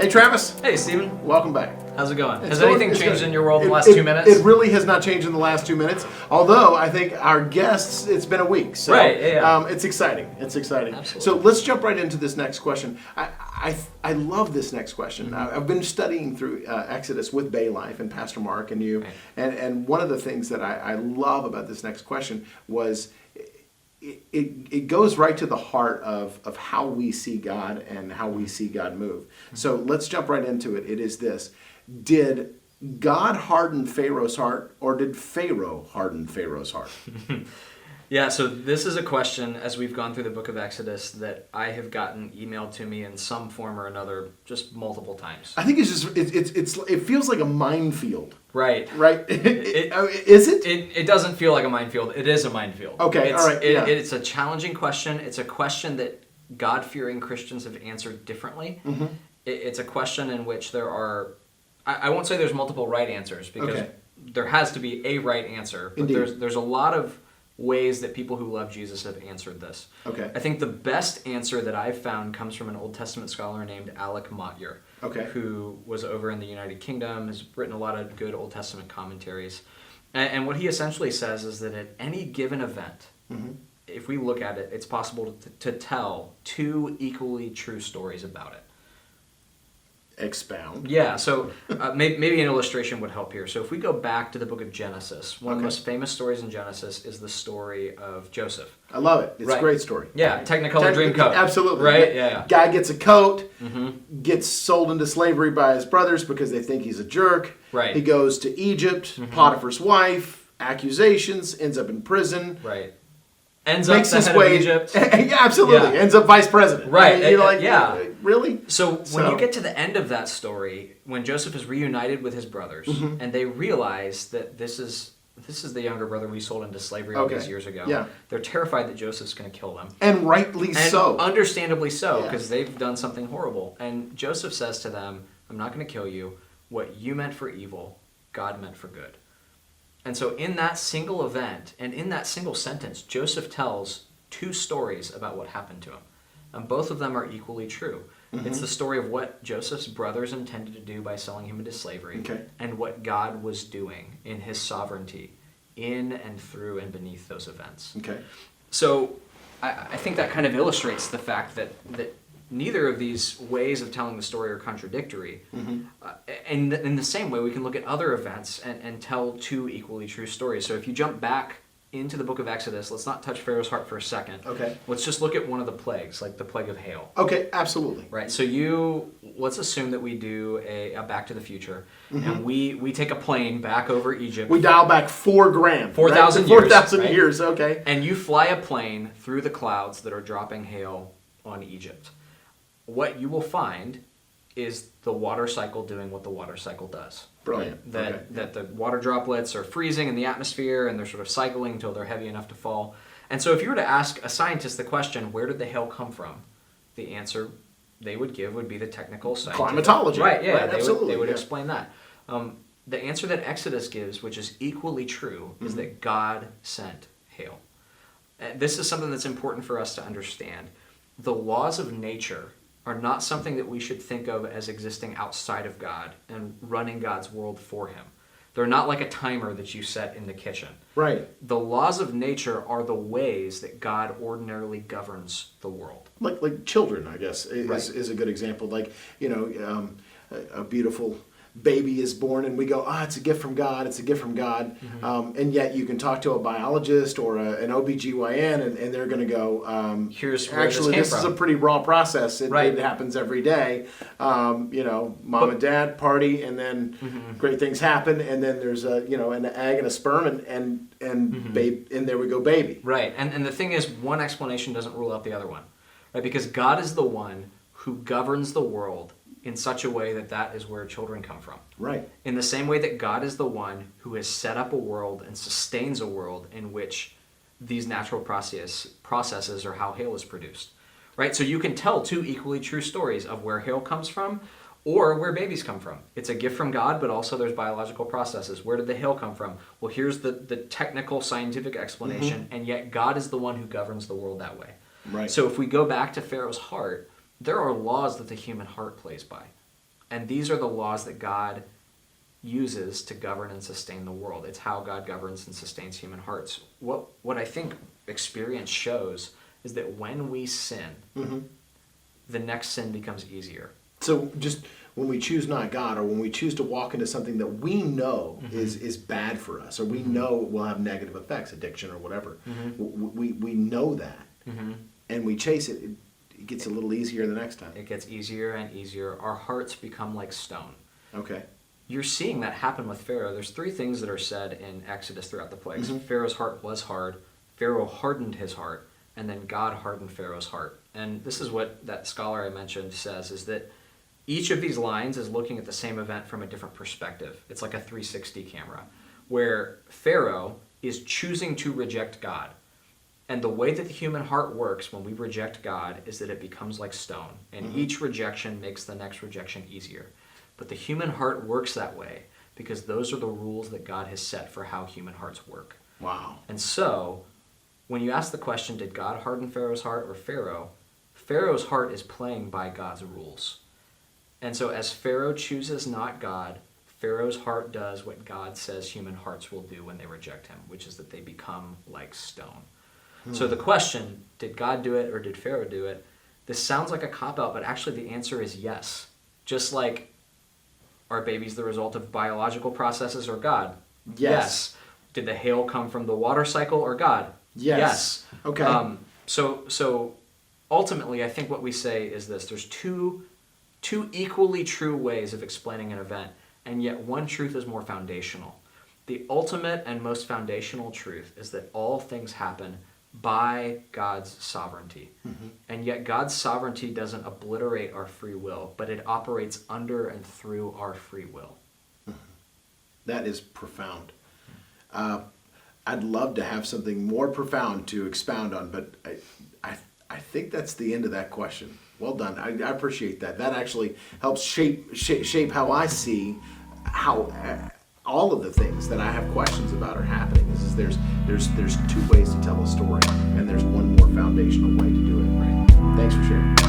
Hey, Travis. Hey, Stephen. Welcome back. How's it going? Has anything changed in your world in the last 2 minutes? It really has not changed in the last 2 minutes. Although I think our guests, it's been a week, so right, yeah. It's exciting. It's exciting. Absolutely. So let's jump right into this next question. I love this next question. Mm-hmm. I've been studying through Exodus with Bay Life and Pastor Mark and you, right. and one of the things that I love about this next question was it goes right to the heart of how we see God and how we see God move. Mm-hmm. So let's jump right into it. It is this. Did God harden Pharaoh's heart, or did Pharaoh harden Pharaoh's heart? Yeah, so this is a question, as we've gone through the book of Exodus, that I have gotten emailed to me in some form or another just multiple times. I think it feels like a minefield. Right. Right? Is it? It doesn't feel like a minefield. It is a minefield. Okay, all right. It's a challenging question. It's a question that God-fearing Christians have answered differently. Mm-hmm. It's a question in which there are... I won't say there's multiple right answers, because there has to be a right answer. But there's a lot of ways that people who love Jesus have answered this. Okay. I think the best answer that I've found comes from an Old Testament scholar named Alec Motyer, who was over in the United Kingdom, has written a lot of good Old Testament commentaries. And what he essentially says is that at any given event, mm-hmm. if we look at it, it's possible to tell two equally true stories about it. Expound. Yeah, so maybe an illustration would help here. So if we go back to the book of Genesis, one of the most famous stories in Genesis is the story of Joseph. I love it. It's a great story. Yeah, Technicolor Dreamcoat. Absolutely. Right? Yeah. Guy gets a coat, mm-hmm. gets sold into slavery by his brothers because they think he's a jerk. Right. He goes to Egypt, mm-hmm. Potiphar's wife, accusations, ends up in prison. Right. Ends up the head of Egypt. Yeah, absolutely. Yeah. Ends up vice president. Right. I mean, really? So when you get to the end of that story, when Joseph is reunited with his brothers, mm-hmm. and they realize that this is the younger brother we sold into slavery all these years ago, they're terrified that Joseph's going to kill them. And rightly so. Understandably so, because they've done something horrible. And Joseph says to them, I'm not going to kill you. What you meant for evil, God meant for good. And so in that single event, and in that single sentence, Joseph tells two stories about what happened to him. And both of them are equally true. Mm-hmm. It's the story of what Joseph's brothers intended to do by selling him into slavery, and what God was doing in his sovereignty in and through and beneath those events. Okay. So I think that kind of illustrates the fact that neither of these ways of telling the story are contradictory. Mm-hmm. And in the same way, we can look at other events and tell two equally true stories. So if you jump back into the book of Exodus, let's not touch Pharaoh's heart for a second. Okay. Let's just look at one of the plagues, like the plague of hail. Okay, absolutely. Right, so let's assume that we do a Back to the Future, mm-hmm. and we take a plane back over Egypt. We dial back 4 grand. 4,000 years. 4,000 years, okay. And you fly a plane through the clouds that are dropping hail on Egypt. What you will find is the water cycle doing what the water cycle does. Brilliant. That the water droplets are freezing in the atmosphere, and they're sort of cycling until they're heavy enough to fall. And so if you were to ask a scientist the question, where did the hail come from? The answer they would give would be the technical scientific... Climatology. Right, yeah. Right, absolutely. They would explain that. The answer that Exodus gives, which is equally true, mm-hmm. is that God sent hail. This is something that's important for us to understand. The laws of nature are not something that we should think of as existing outside of God and running God's world for him. They're not like a timer that you set in the kitchen. Right. The laws of nature are the ways that God ordinarily governs the world. Like children, I guess, is a good example. Like, a beautiful baby is born and we go, it's a gift from God, it's a gift from God. Mm-hmm. And yet you can talk to a biologist or an OBGYN and they're going to go, here's where this is a pretty raw process. It happens every day. Mom and dad party, and then mm-hmm. great things happen, and then there's an egg and a sperm and mm-hmm. babe, and there we go, baby. Right. And the thing is, one explanation doesn't rule out the other one. Right? Because God is the one who governs the world in such a way that is where children come from. Right. In the same way that God is the one who has set up a world and sustains a world in which these natural processes are how hail is produced. Right? So you can tell two equally true stories of where hail comes from or where babies come from. It's a gift from God, but also there's biological processes. Where did the hail come from? Well, here's the technical scientific explanation, mm-hmm. and yet God is the one who governs the world that way. Right. So if we go back to Pharaoh's heart, there are laws that the human heart plays by. And these are the laws that God uses to govern and sustain the world. It's how God governs and sustains human hearts. What I think experience shows is that when we sin, the next sin becomes easier. So just when we choose not God, or when we choose to walk into something that we know is bad for us, or we know will have negative effects, addiction or whatever, we know that, and we chase it, it gets a little easier the next time. It gets easier and easier. Our hearts become like stone. Okay. You're seeing that happen with Pharaoh. There's three things that are said in Exodus throughout the plagues. Pharaoh's heart was hard. Pharaoh hardened his heart. And then God hardened Pharaoh's heart. And this is what that scholar I mentioned says, is that each of these lines is looking at the same event from a different perspective. It's like a 360 camera, where Pharaoh is choosing to reject God. And the way that the human heart works when we reject God is that it becomes like stone. And each rejection makes the next rejection easier. But the human heart works that way because those are the rules that God has set for how human hearts work. Wow. And so, when you ask the question, did God harden Pharaoh's heart or Pharaoh? Pharaoh's heart is playing by God's rules. And so as Pharaoh chooses not God, Pharaoh's heart does what God says human hearts will do when they reject him, which is that they become like stone. So the question, did God do it or did Pharaoh do it? This sounds like a cop-out, but actually the answer is yes. Just like, are babies the result of biological processes or God? Yes. Did the hail come from the water cycle or God? Yes. Okay. So ultimately, I think what we say is this. There's two equally true ways of explaining an event, and yet one truth is more foundational. The ultimate and most foundational truth is that all things happen by God's sovereignty. And yet God's sovereignty doesn't obliterate our free will, but it operates under and through our free will. That is profound. I'd love to have something more profound to expound on, but I think that's the end of that question. Well done. I appreciate that. That actually helps shape how I see how all of the things that I have questions about are happening. There's two ways to tell a story, and there's one more foundational way to do it. Thanks for sharing.